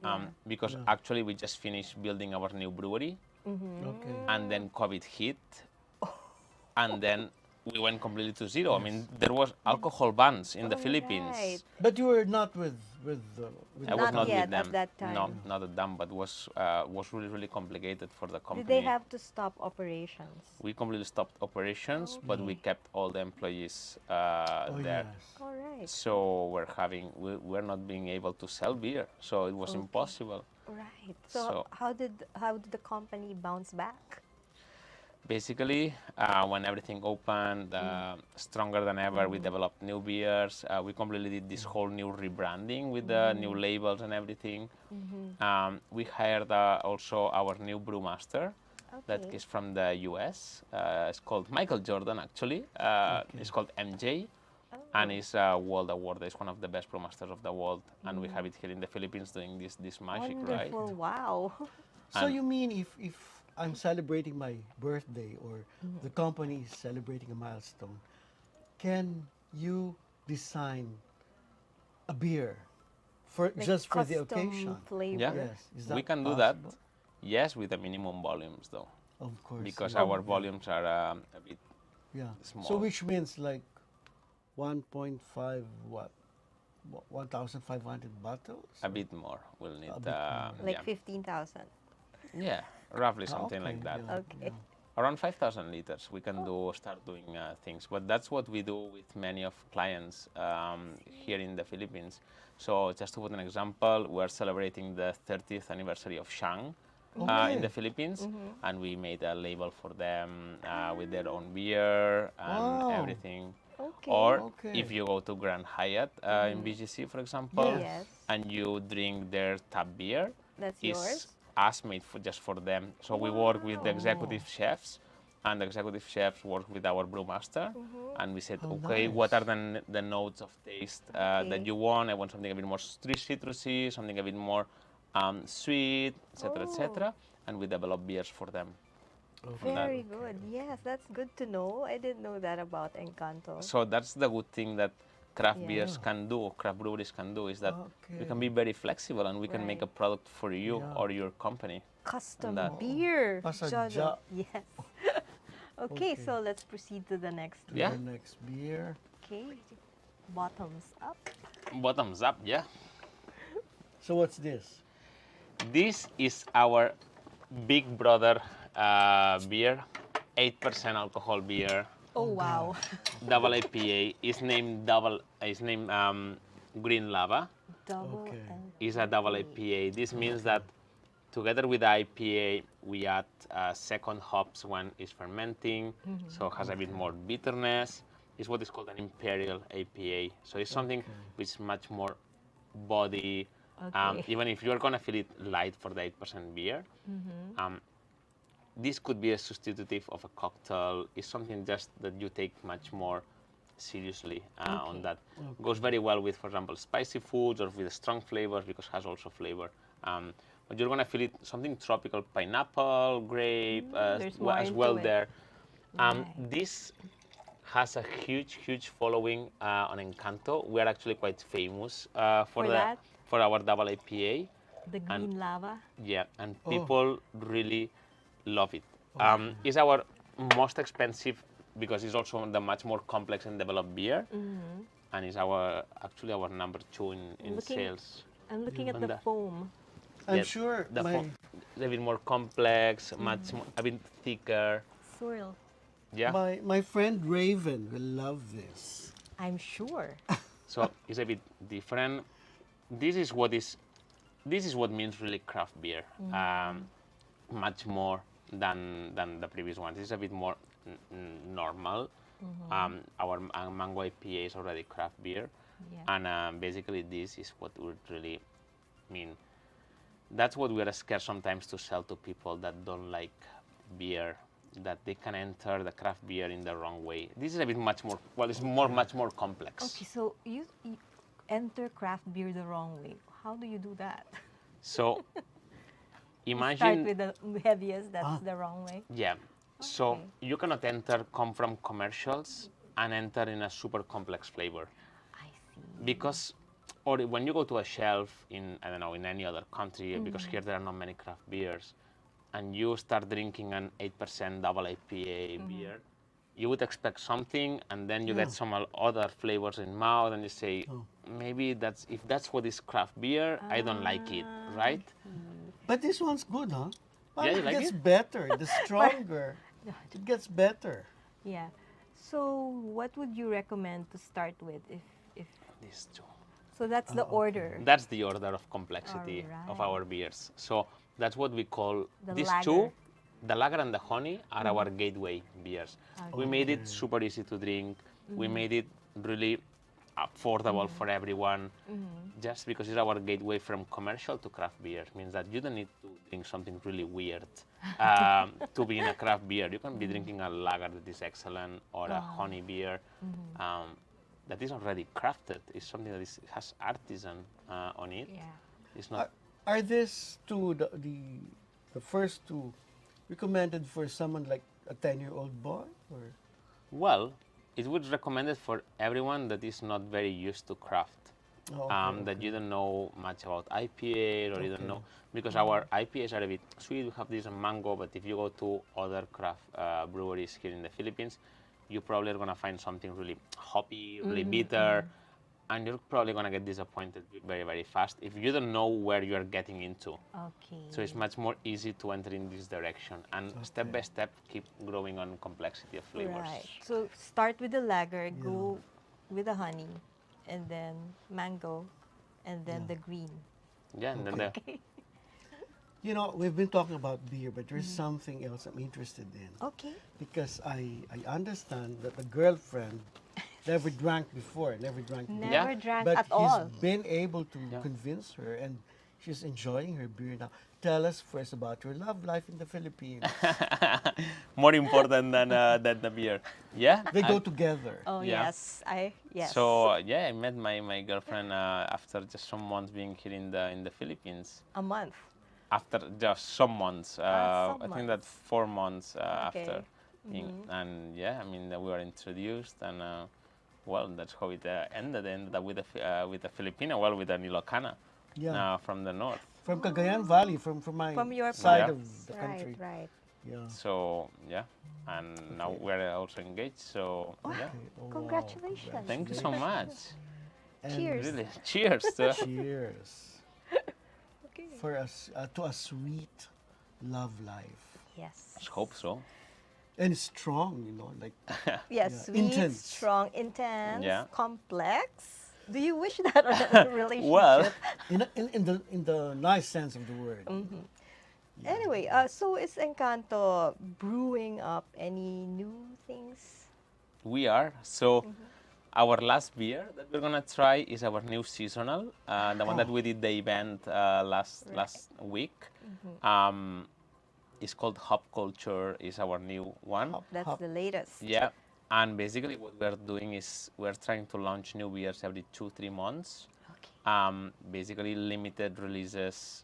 B: Yeah.
C: because actually we just finished building our new brewery
A: Okay.
C: and then COVID hit and then we went completely to zero. I mean, there was alcohol bans in the Philippines.
B: Right.
A: But you were not with
C: I was
B: Not
C: not
B: yet
C: with them.
B: at that time.
C: No, not at them, but was really complicated for the company.
B: Did they have to stop operations?
C: We completely stopped operations, but we kept all the employees there.
A: Yes.
B: All right.
C: So we're not being able to sell beer, so it was impossible.
B: Right. So,
C: So-
B: how did the company bounce back?
C: Basically, when everything opened, stronger than ever, we developed new beers. We completely did this whole new rebranding with the new labels and everything. We hired also our new brewmaster that
B: Okay.
C: is from the US. It's called Michael Jordan, actually. It's called MJ. And he's a world award. He's one of the best brewmasters of the world. And we have it here in the Philippines doing this magic, right?
B: Wonderful! Wow.
A: So
C: And-
A: you mean if I'm celebrating my birthday or the company is celebrating a milestone, can you design a beer for
B: Like
A: just for the
B: custom
A: occasion?
B: flavor.
C: Yeah.
A: Yes, is that
C: We can do that.
A: possible?
C: Yes, with the minimum volumes, though.
A: Of course.
C: Because
A: yeah.
C: our volumes are a bit
A: Yeah.
C: small.
A: So which means like 1.5 what? 1,500 bottles?
C: a bit more. We'll need
A: bit more.
B: Like
C: yeah.
B: 15,000.
C: Yeah, roughly
A: Ah,
C: something
A: okay,
C: like that.
A: yeah,
B: Okay.
C: Around 5,000 liters, we can start doing things. But that's what we do with many of clients here in the Philippines. So just to put an example, we're celebrating the 30th anniversary of Shang, in the Philippines, and we made a label for them with their own beer and
A: Wow.
C: everything.
B: Okay.
C: Or
A: Okay.
C: if you go to Grand Hyatt in BGC, for example,
A: Yes.
B: Yes.
C: and you drink their tap beer,
B: That's
C: it's
B: yours?
C: us made for just for them. So we work with the executive chefs, and the executive chefs work with our brewmaster, and we said,
A: Oh,
C: okay,
A: nice.
C: what are the notes of taste that
B: Okay.
C: you want? I want something a bit more citrusy, something a bit more sweet, etc., etc., and we develop beers for them.
B: Very good. Yes, that's good to know. I didn't know that about Engkanto.
C: So that's the good thing that craft
B: Yeah.
C: beers can do, craft breweries can do, is that we
A: Okay.
C: can be very flexible and we can make a
B: Right.
C: product for you
A: Yeah.
C: or your company.
B: Custom
C: that-
B: beer.
A: Pasadya.
B: Jojo. Yes. Okay,
A: Okay.
B: so let's proceed to the next.
A: To
C: Yeah.
A: The next beer.
B: Okay. Bottoms up.
C: Bottoms up, yeah.
A: So what's this?
C: This is our big brother beer, 8% alcohol beer,
B: Oh, wow.
C: double IPA. Is named Green Lava.
B: Double
A: Okay.
B: L.
C: Is a double IPA. This means that together with the IPA, we add second hops when it's fermenting, so it has a bit more bitterness. It's what is called an imperial IPA. So it's something which is much more body.
B: Okay.
C: Even if you're gonna feel it light for the 8% beer, this could be a substitutive of a cocktail. It's something just that you take much more seriously on that. Goes very well with, for example, spicy foods or with strong flavors because it has also flavor. But you're gonna feel it something tropical, pineapple, grape,
B: there's more
C: as
B: into
C: well
B: it.
C: there.
B: Right.
C: This has a huge following on Engkanto. We are actually quite famous
B: For that?
C: for our double IPA.
B: The green lava.
C: Yeah, and
A: Oh.
C: people really love it. It's our most expensive because it's also the much more complex and developed beer, and it's actually our number 2 in
B: Looking-
C: sales.
B: I'm looking at
C: On
B: the
C: the-
B: foam.
A: I'm
C: Yeah,
A: sure
C: the
A: my
C: fo- a bit more complex, much more, a bit thicker.
B: Swirl.
C: Yeah.
A: my friend Raven will love this.
B: I'm sure.
C: So it's a bit different. This is what means really craft beer. Much more than the previous ones. It's a bit more normal. Our mango IPA is already craft beer,
B: Yeah.
C: and basically this is what would really mean. That's what we are scared sometimes to sell to people that don't like beer, that they can enter the craft beer in the wrong way. This is a bit much more, well, it's much more complex.
B: Okay, so you enter craft beer the wrong way. How do you do that?
C: So
B: You
C: imagine,
B: start with the heaviest, that's the wrong way.
C: yeah. So
B: Okay.
C: you cannot come from commercials and enter in a super complex flavor.
B: I see.
C: Because, or when you go to a shelf in, I don't know, in any other country, because here there are not many craft beers, and you start drinking an 8% double IPA beer, you would expect something, and then you get some other flavors in mouth, and you say, maybe if that's what is craft beer, I don't like it, right?
A: But this one's good, huh? Well,
C: Yeah, you
A: it
C: like
A: gets
C: it?
A: better. The stronger, it gets better.
B: Yeah. So what would you recommend to start with if
C: These two.
B: so that's the order.
C: That's the order of complexity of
B: Alright.
C: our beers. So that's what we call
B: The
C: these
B: lager.
C: two. The lager and the honey are our gateway beers. We made it
A: Okay.
C: super easy to drink. We made it really affordable for everyone, just because it's our gateway from commercial to craft beer. Means that you don't need to drink something really weird to be in a craft beer. You can be drinking a lager that is excellent or a honey beer that is already crafted. It's something that has artisan on it.
B: Yeah.
C: It's not.
A: Are these two the first two recommended for someone like a 10-year-old boy? Or
C: Well, it would recommended for everyone that is not very used to craft. That you don't know much about IPA or you don't know, because our IPAs are a bit sweet. We have this mango, but if you go to other craft breweries here in the Philippines, you probably are gonna find something really hoppy, really bitter, and you're probably gonna get disappointed very fast if you don't know where you are getting into.
B: Okay.
C: So it's much more easy to enter in this direction and step by step keep growing on complexity of flavors.
B: Right. So start with the lager, go with the honey, and then mango, and then the green.
C: Yeah, and then
B: Okay.
A: You know, we've been talking about beer, but there's something else I'm interested in.
B: Okay.
A: Because I understand that the girlfriend never drank before, never drank beer.
B: Never drank
A: But
B: at
A: he's
B: all.
A: been able to
C: Yeah.
A: convince her, and she's enjoying her beer now. Tell us first about your love life in the Philippines.
C: More important than the beer. Yeah.
A: They go together.
B: Oh
C: Yeah.
B: yes.
C: So yeah, I met my girlfriend after just some months being here in the Philippines.
B: A month.
C: After just some months,
B: some
C: I think that 4 months
B: Okay.
C: after, and yeah, I mean we were introduced, and well, that's how it ended. Ended up with a Filipino, well, with an Ilocana,
A: Yeah.
C: from the north.
A: From Cagayan Valley, from my
B: From your
A: side
C: Yeah.
A: of the country.
B: Right.
A: Yeah.
C: So yeah, and now we're also engaged. So yeah,
A: Okay. Oh, wow.
B: Congratulations.
C: thank you so much.
A: And
B: Cheers.
C: Really, cheers. To,
A: Cheers.
B: Okay.
A: For us to a sweet love life.
B: Yes.
C: Let's hope so.
A: And strong, you know, like
B: Yes.
A: Yeah.
B: Sweet,
A: Intense.
B: strong, intense,
C: Yeah.
B: complex. Do you wish that on a relationship?
C: Well,
A: in the nice sense of the word.
B: Anyway, so is Encanto brewing up any new things?
C: we are. So our last beer that we're gonna try is our new seasonal, the one that we did the event last week. It's called Hop Culture. Is our new one.
B: That's
A: Hop.
B: the latest.
C: Yeah, and basically what we're doing is we're trying to launch new beers every 2-3 months.
B: Okay.
C: Basically limited releases,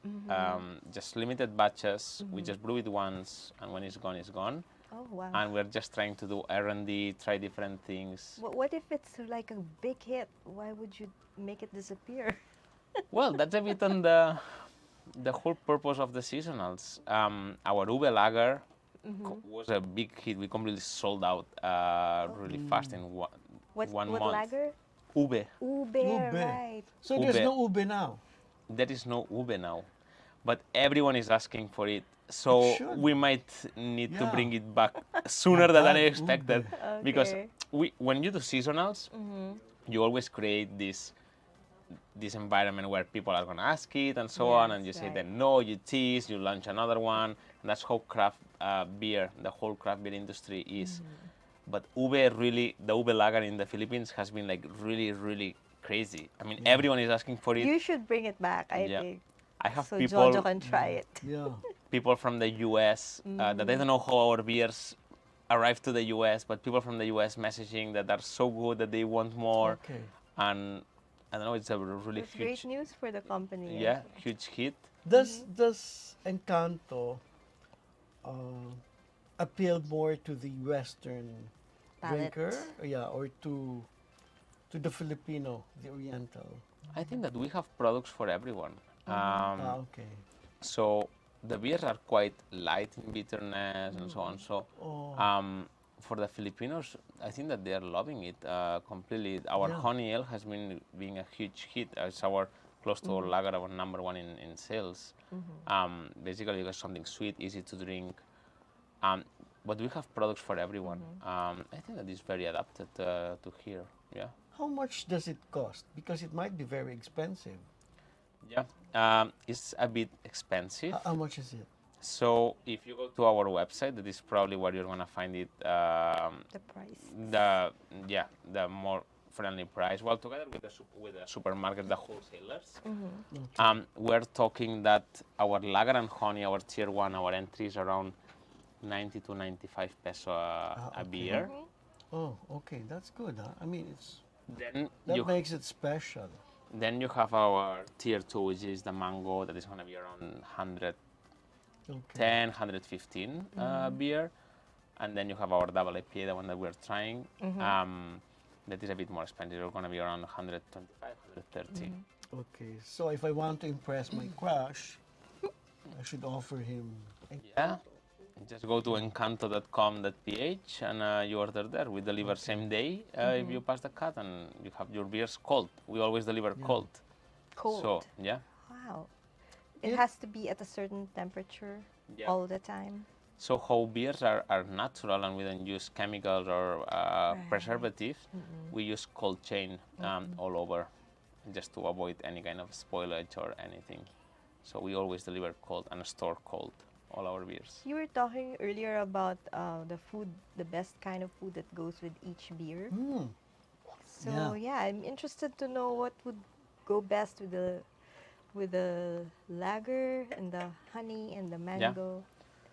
C: just limited batches. We just brew it once, and when it's gone, it's gone.
B: Oh wow.
C: And we're just trying to do R&D, try different things.
B: What if it's like a big hit? Why would you make it disappear?
C: Well, that's a bit on the whole purpose of the seasonals. Our Ube Lager was a big hit. We completely sold out really fast in one
B: What
C: month.
B: lager?
C: Ube.
B: Ube,
A: Ube.
B: right.
A: So there's
C: Ube.
A: no ube now.
C: There is no Ube now, but everyone is asking for it. So
A: should.
C: we might need to
A: Yeah.
C: bring it back sooner than I
A: that
C: expected, because
B: Okay.
C: when you do seasonals, you always create this environment where people are gonna ask it and so on, and you
B: Yes,
C: say
B: right.
C: then no, you tease, you launch another one, and that's how craft beer, the whole craft beer industry is. But Ube really, the Ube Lager in the Philippines has been like really, really crazy. I mean, everyone is asking for it.
B: You should bring it back, I
C: Yeah.
B: think.
C: I have
B: So
C: people
B: Jojo can try it.
A: Yeah.
C: people from the US that they don't know how our beers arrive to the US, but people from the US messaging that are so good that they want more.
A: Okay.
C: And I don't know, it's a really
B: It's
C: huge,
B: great news for the company.
C: yeah, huge hit.
A: Does Encanto appeal more to the Western
B: Palate.
A: drinker? Yeah, or to the Filipino, the Oriental?
C: I think that we have products for everyone.
A: Okay.
C: So the beers are quite light in bitterness and so on. So for the Filipinos, I think that they are loving it completely. Our
A: Yeah.
C: honey ale has been being a huge hit. It's our close to our lager, our number one in sales. Basically, because something sweet, easy to drink. But we have products for everyone. I think that is very adapted to here. Yeah.
A: How much does it cost? Because it might be very expensive.
C: Yeah. It's a bit expensive.
A: How much is it?
C: So if you go to our website, that is probably where you're gonna find it.
B: The price.
C: The more friendly price. Well, together with the supermarket, the wholesalers, we're talking that our lager and honey, our tier one, our entry is around 90 to 95 peso a beer.
A: Oh, okay, that's good. Huh? I mean,
C: Then
A: that
C: you
A: makes it special.
C: then you have our tier two, which is the mango, that is gonna be around 110,
A: Okay.
C: 115 beer, and then you have our double IPA, the one that we're trying. That is a bit more expensive. We're gonna be around 125, 130.
A: Okay. So if I want to impress my crush, I should offer him.
C: Yeah. Just go to engkanto.com.ph and you order there. We deliver same day if you pass the cut, and you have your beers cold. We always deliver cold.
B: Cold.
C: So yeah.
B: Wow. It has to be at a certain temperature
C: Yeah.
B: all the time.
C: So how beers are natural and we don't use chemicals or preservatives, we use cold chain all over, just to avoid any kind of spoilage or anything. So we always deliver cold and store cold all our beers.
B: You were talking earlier about the food, the best kind of food that goes with each beer. So yeah, I'm interested to know what would go best with the lager and the honey and the mango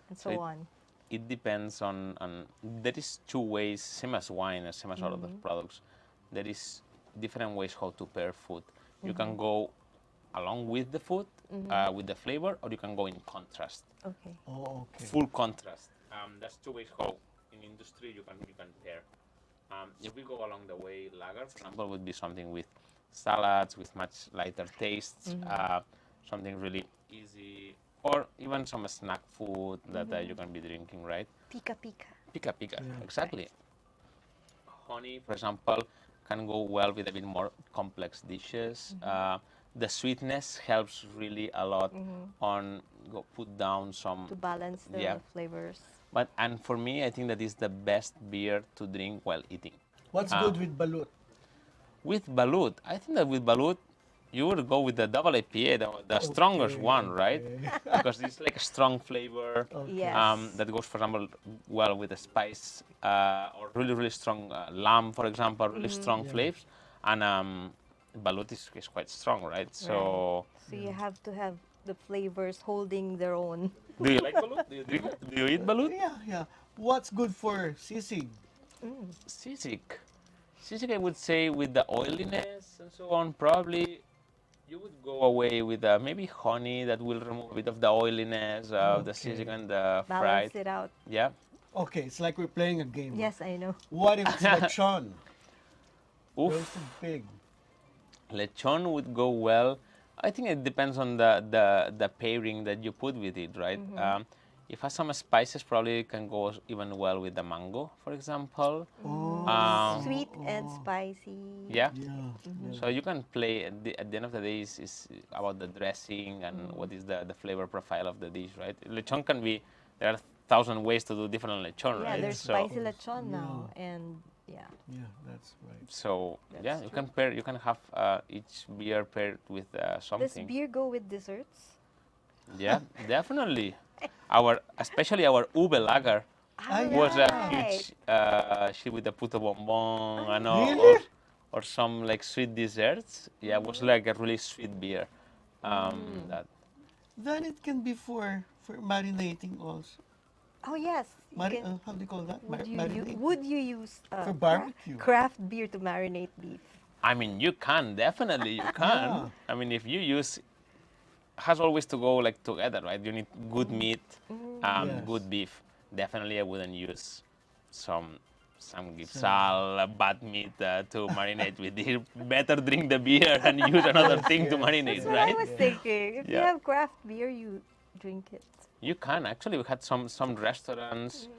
B: and so on.
C: It depends on there is two ways, same as wine, as same as all of the products. There is different ways how to pair food. You can go along with the food, with the flavor, or you can go in contrast.
B: Okay.
A: Oh, okay.
C: Full contrast. That's two ways how in industry you can pair. If we go along the way, lager, for example, would be something with salads, with much lighter tastes, something really easy, or even some snack food that you can be drinking, right?
B: Pika pika.
C: Pika pika, exactly. Honey, for example, can go well with a bit more complex dishes. The sweetness helps really a lot on put down some
B: To balance the flavors.
C: and for me, I think that is the best beer to drink while eating.
A: What's good with balut?
C: With balut, I think that with balut, you would go with the double IPA, the strongest one, right? Because it's like a strong flavor.
B: Yes.
C: That goes, for example, well with the spice or really, really strong lamb, for example, really strong flavors. And balut is quite strong, right? So
B: you have to have the flavors holding their own.
C: do you like balut? Do you drink it? Do you eat balut?
A: Yeah. What's good for sisig?
C: Sisig. Sisig, I would say, with the oiliness and so on, probably you would go away with maybe honey that will remove a bit of the oiliness of the sisig and the fried.
B: Balance it out.
C: Yeah.
A: Okay, it's like we're playing a game.
B: Yes, I know.
A: What if it's lechon?
C: Oof.
A: Roasted pig.
C: Lechon would go well. I think it depends on the pairing that you put with it, right? If it has some spices, probably it can go even well with the mango, for example.
B: Sweet and spicy.
C: Yeah.
A: Yeah.
C: So you can play, at the end of the day, is about the dressing and what is the flavor profile of the dish, right? Lechon can be, there are 1,000 ways to do different lechon,
B: Yeah,
C: right?
B: there's spicy lechon now, and
A: Yeah, that's right.
C: So
B: That's
C: yeah, you can pair, you can have each beer paired with
B: does
C: something.
B: beer go with desserts?
C: Yeah, definitely. Especially our ube lager was a huge shit with the puto bonbon and all,
A: Really?
C: or some like sweet desserts. Yeah, it was like a really sweet beer. That
A: Then it can be for marinating also.
B: Oh yes. You can-
A: How do you call that?
B: would would you use
A: For barbecue.
B: craft beer to marinate beef?
C: I mean, you can definitely you can.
A: Yeah.
C: I mean, if you use, has always to go like together, right? You need good meat,
A: Yes.
C: good beef. Definitely, I wouldn't use some sal, bad meat to marinate with it. Better drink the beer and use another thing to marinate,
B: That's what I
C: right?
B: was thinking. If you
C: Yeah.
B: have craft beer, you drink it.
C: You can actually. We had some restaurants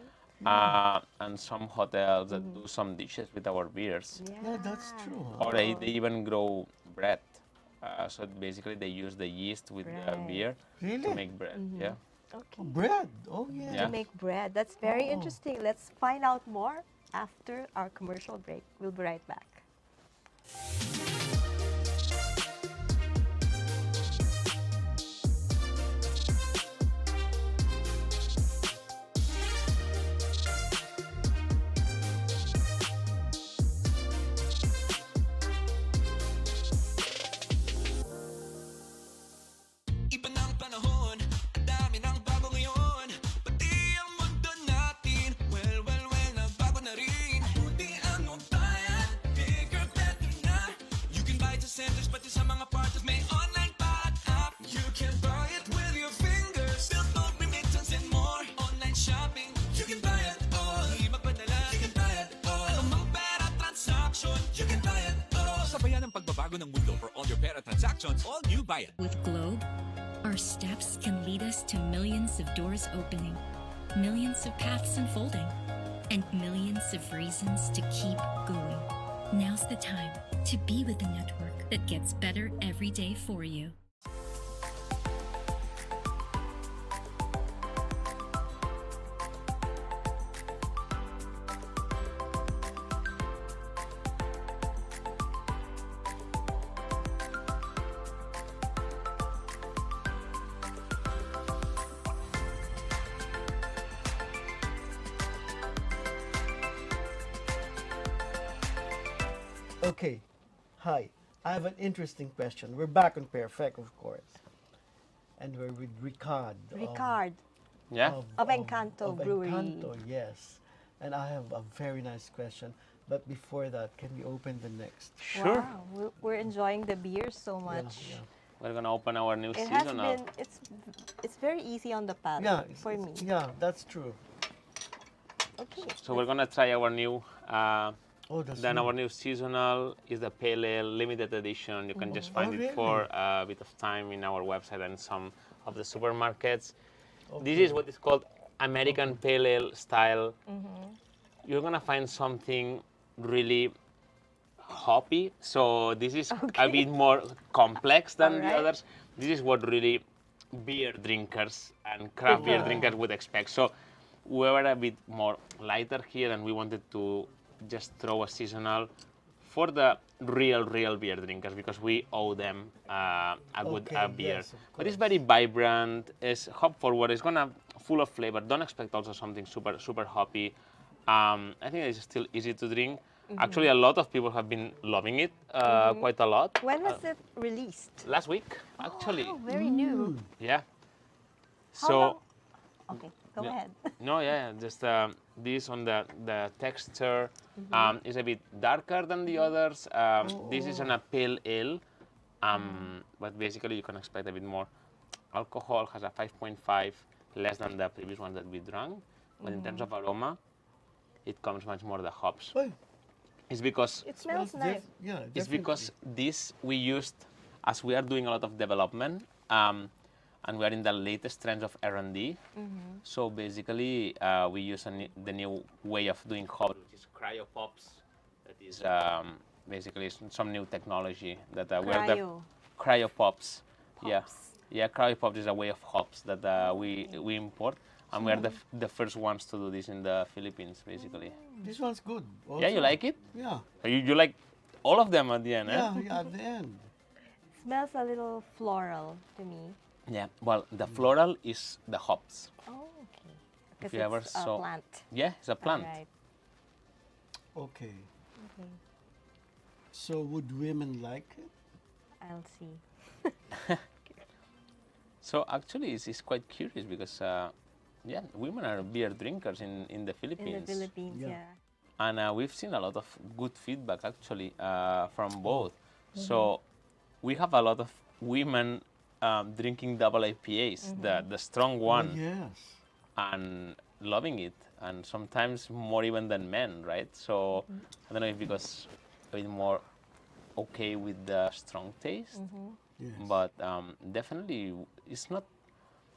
C: and some hotels that do some dishes with our beers.
A: Yeah, that's true. Huh?
C: Or they even grow bread. So basically, they use the yeast with the
B: Right.
C: beer
A: Really?
C: to make bread. Yeah.
B: Okay.
A: Bread. Oh yeah.
C: Yeah.
B: To make bread. That's very
A: Oh.
B: interesting. Let's find out more after our commercial break. We'll be right back.
E: Iba ng panahon, ang dami ng bago ngayon. Pati ang mundo natin, well, nagbago na rin. Buti ang bayan, bigger, better na. You can buy it sa centers, pati sa mga partners, may online pa at app. You can buy it with your fingers, still phone remittance and more. Online shopping, you can buy it all. Di magpadala, you can buy it all. Anumang pera transaction, you can buy it all.
F: Sabayan ang pagbabago ng mundo for all your pera transactions, all new Bayad.
G: With Globe, our steps can lead us to millions of doors opening, millions of paths unfolding, and millions of reasons to keep going. Now's the time to be with a network that gets better every day for you.
A: Okay. Hi. I have an interesting question. We're back on Pairfect, of course. And we're with Ricard.
B: Ricard
C: Yeah.
B: of Engkanto Brewery.
A: Engkanto, yes. And I have a very nice question. But before that, can we open the next?
C: Sure.
B: Wow, we're enjoying the beer so
A: Yeah,
B: much.
A: yeah.
C: We're gonna open our new
B: It has
C: seasonal.
B: been, it's very easy on the palate
A: Yeah,
B: for me.
A: Yeah, that's true.
B: Okay.
C: So we're gonna try our new.
A: Oh, that's
C: Then
A: new.
C: our new seasonal is the Pale Ale limited edition. You can just find
A: Oh,
C: it for
A: really?
C: a bit of time in our website and some of the supermarkets. This
A: Okay.
C: is what is called American Pale Ale style. You're gonna find something really hoppy. So this is a bit more complex than the
B: Alright.
C: others. This is what really beer drinkers and craft beer drinkers would expect. So we were a bit more lighter here, and we wanted to just throw a seasonal for the real beer drinkers because we owe them a good
A: Okay,
C: beer.
A: yes, of
C: But it's
A: course.
C: very vibrant. It's hop forward. It's gonna full of flavor. Don't expect also something super hoppy. I think it's still easy to drink. Actually, a lot of people have been loving it quite a lot.
B: When was it released?
C: Last week, actually.
B: Oh, very new.
C: Yeah.
B: How
C: So.
B: long? Okay, go
C: Yeah.
B: ahead.
C: No, yeah, just this on the texture is a bit darker than the others. This is on a pale ale, but basically you can expect a bit more alcohol. Has a 5.5, less than the previous one that we drank. But in terms of aroma, it comes much more the hops.
A: Oh,
C: It's because
B: It smells
A: def-
B: nice.
A: Yeah,
C: it's
A: definitely.
C: because this we used as we are doing a lot of development, and we are in the latest trends of R&D. So basically, we use the new way of doing hops, which is cryo pops. That is basically some new technology that we're the
B: Cryo.
C: cryo pops. Yeah,
B: Pops.
C: yeah. Cryo pops is a way of hops that we import, and we are the first ones to do this in the Philippines, basically.
A: This one's good.
C: Yeah, you
A: also.
C: like it?
A: Yeah.
C: You like all of them at the end, eh?
A: Yeah, yeah, at the end.
B: Smells a little floral to me.
C: Yeah, well, the floral is the hops.
B: Oh, okay. Because
C: you ever
B: it's a
C: saw-
B: plant.
C: Yeah, it's a plant.
B: Alright.
A: Okay.
B: Okay.
A: So would women like it?
B: I'll see.
C: So actually, it's quite curious because, yeah, women are beer drinkers in the
B: In the
C: Philippines.
B: Philippines,
A: Yeah.
B: yeah.
C: And we've seen a lot of good feedback actually from both. So we have a lot of women drinking double IPAs, the strong one,
A: Oh, yes.
C: and loving it, and sometimes more even than men, right? So I don't know if because a bit more okay with the strong taste,
A: Yes.
C: but definitely it's not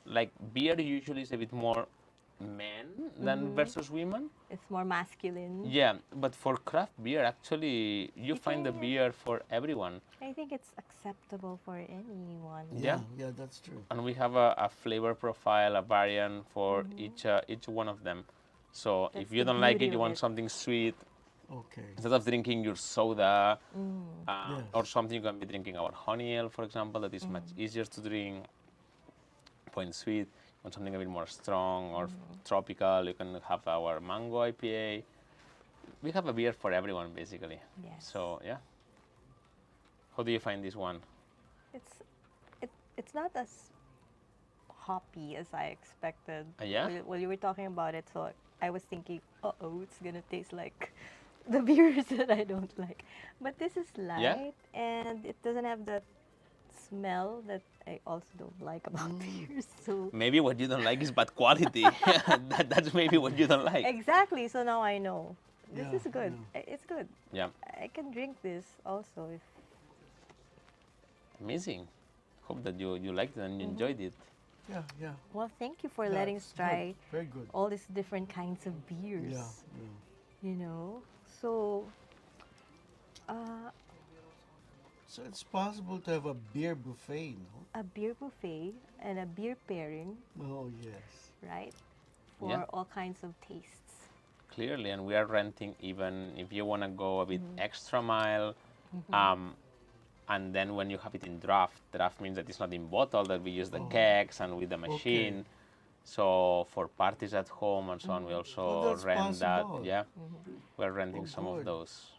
C: like beer usually is a bit more men than versus women.
B: It's more masculine.
C: Yeah, but for craft beer, actually, you find the
B: can-
C: beer for everyone.
B: I think it's acceptable for anyone.
C: Yeah.
A: Yeah, that's true.
C: And we have a flavor profile, a variant for each one of them. So
B: That's
C: if you
B: the
C: don't like
B: beauty
C: it, you
B: of
C: want
B: it.
C: something sweet,
A: Okay.
C: instead of drinking your soda
A: Yes.
C: or something, you can be drinking our honey ale, for example, that is much easier to drink. Point sweet. You want something a bit more strong or tropical, you can have our mango IPA. We have a beer for everyone, basically.
B: Yes.
C: So, yeah. How do you find this one?
B: It's not as hoppy as I expected.
C: Yeah?
B: While you were talking about it, so I was thinking, it's gonna taste like the beers that I don't like. But this is light and it doesn't have that smell that I also don't like about beers. So
C: Maybe what you don't like is bad quality. That's maybe what you don't like.
B: exactly. So now I know. This
A: Yeah,
B: is good. It's good.
C: Yeah,
B: I can drink this also if
C: amazing. Hope that you liked it and you enjoyed it.
A: Yeah, yeah.
B: well, thank you for
A: Yeah,
B: letting
A: it's
B: us try
A: good. Very good.
B: all these different kinds of beers.
A: Yeah, yeah.
B: You know. So
A: So it's possible to have a beer buffet, no?
B: a beer buffet and a beer pairing,
A: Oh, yes.
B: right? For
C: Yeah.
B: all kinds of tastes.
C: Clearly, and we are renting even if you want to go a bit extra mile. And then when you have it in draft means that it's not in bottle, that we use the kegs and with the machine. So for parties at home and so on, we also
A: Oh, that's
C: rent
A: possible.
C: that. Yeah, we're renting some of
A: good.
C: those.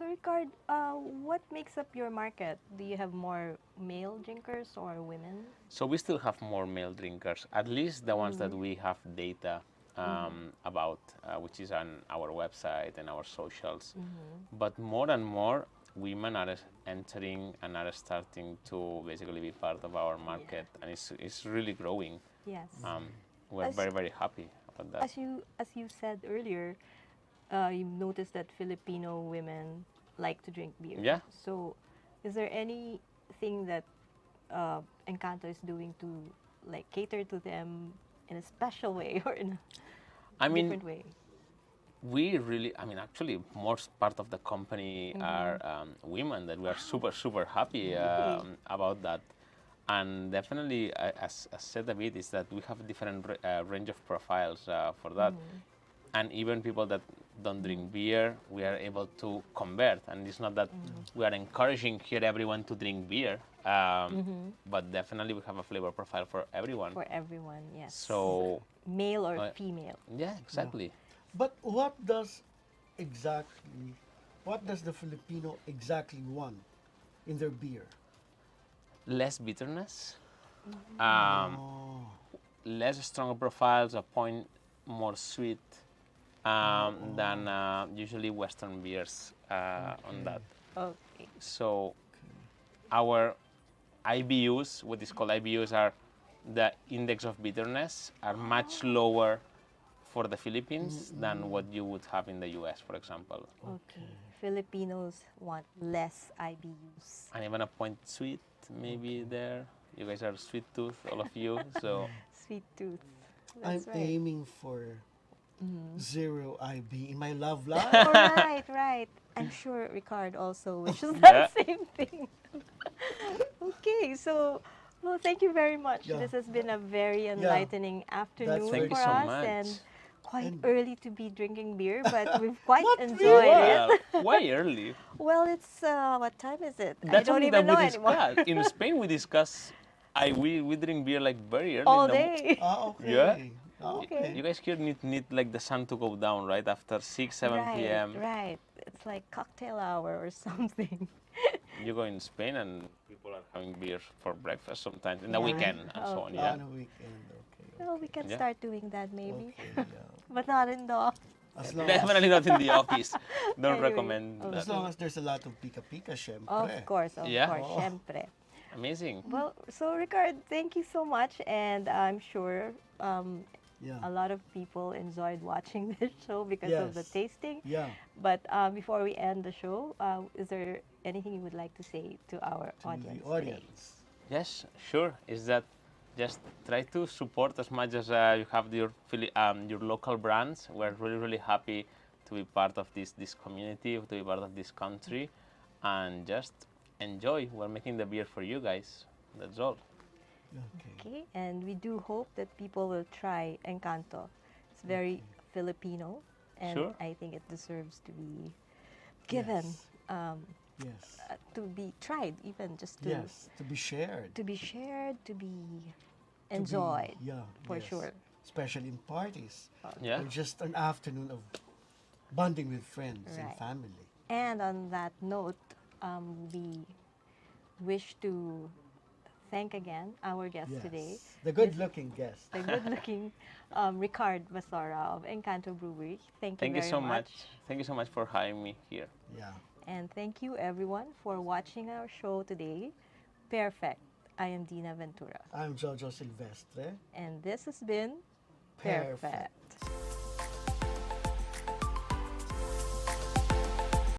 B: So, Ricard, what makes up your market? Do you have more male drinkers or women?
C: So we still have more male drinkers, at least the ones that we have data about, which is on our website and our socials. But more and more women are entering and are starting to basically be part of our market, and it's really growing.
B: Yes.
C: We're
B: As-
C: very, very happy about that.
B: As you said earlier, you noticed that Filipino women like to drink beer.
C: Yeah.
B: So, is there anything that Engkanto is doing to like cater to them in a special way or in a
C: I mean,
B: different way?
C: we really, I mean, actually, most part of the company are women that we are super, super happy about that. And definitely, as said a bit, is that we have a different range of profiles for that. And even people that don't drink beer, we are able to convert. And it's not that we are encouraging here everyone to drink beer, but definitely we have a flavor profile for everyone.
B: For everyone, yes.
C: So,
B: Male or female.
C: yeah, exactly.
A: But what does the Filipino exactly want in their beer?
C: Less bitterness,
A: Oh,
C: less stronger profiles, a point more sweet than usually Western beers on that.
B: Okay.
C: So our IBUs, what is called IBUs, are the index of bitterness are much lower for the Philippines than what you would have in the US, for example.
B: Okay. Filipinos want less IBUs.
C: And even a point sweet, maybe there. You guys are sweet tooth, all of you. So
B: Sweet tooth.
A: I'm
B: That's right.
A: aiming for 0 IB in my love life.
B: Oh, right. I'm sure Ricard also wishes
C: Yeah.
B: that same thing. Okay, so well, thank you very much.
A: Yeah.
B: This has been a very enlightening afternoon
A: Thank
B: for
C: you so
B: us,
C: much.
B: and quite
A: And-
B: early to be drinking beer, but we've quite
A: Not
B: enjoyed
A: really.
B: it.
C: why early?
B: Well, it's what time is it? I
C: That's
B: don't
C: something
B: even
C: that
B: know
C: we
B: anymore.
C: discuss. In Spain, we discuss. We drink beer like very early.
B: All
C: in the
B: day.
A: Okay.
C: Yeah.
A: Okay.
C: You guys here need like the sun to go down, right? After 6, 7
B: right,
C: p.m.
B: right. It's like cocktail hour or something.
C: You go in Spain and people are having beer for breakfast sometimes in the
B: Yeah.
C: weekend and so on. Yeah.
A: On a weekend, okay.
B: Well, we can
C: Yeah.
B: start doing that maybe,
A: Okay, yeah.
B: but not in the office.
A: As long
C: Definitely not in the office. Don't
B: Anyway,
C: recommend
A: as
C: that.
A: long as there's a lot of pika-pika, syempre.
B: Of course,
C: Yeah.
B: syempre.
C: Amazing.
B: Well, so Ricard, thank you so much, and I'm sure
A: Yeah.
B: a lot of people enjoyed watching this show because of the
A: Yes.
B: tasting.
A: Yeah.
B: But before we end the show, is there anything you would like to say to our
A: To
B: audience
A: the audience.
C: Yes, sure. Is that just try to support as much as you have your local brands. We're really, really happy to be part of this community, to be part of this country, and just enjoy. We're making the beer for you guys. That's all.
A: Okay.
B: Okay, and we do hope that people will try Engkanto. It's very Filipino, and
C: Sure.
B: I think it deserves to be given,
A: Yes. Yes.
B: to be tried, even just to
A: Yes. To be shared.
B: to be shared, to be
A: To be-
B: enjoyed,
A: yeah.
B: for
A: yes.
B: sure.
A: Especially in parties.
C: Yeah.
A: Or just an afternoon of bonding with friends and
B: Right.
A: family.
B: And on that note, we wish to thank again our guest
A: Yes.
B: today,
A: The good-looking guest.
B: the good-looking Ricard Basora of Engkanto Brewery. Thank you
C: Thank you
B: very
C: so
B: much.
C: much. Thank you so much for having me here.
A: Yeah.
B: And thank you everyone for watching our show today. Pairfect. I am Dinah Ventura.
A: I'm Jojo Silvestre.
B: And this has been
A: Pairfect.
B: Pairfect.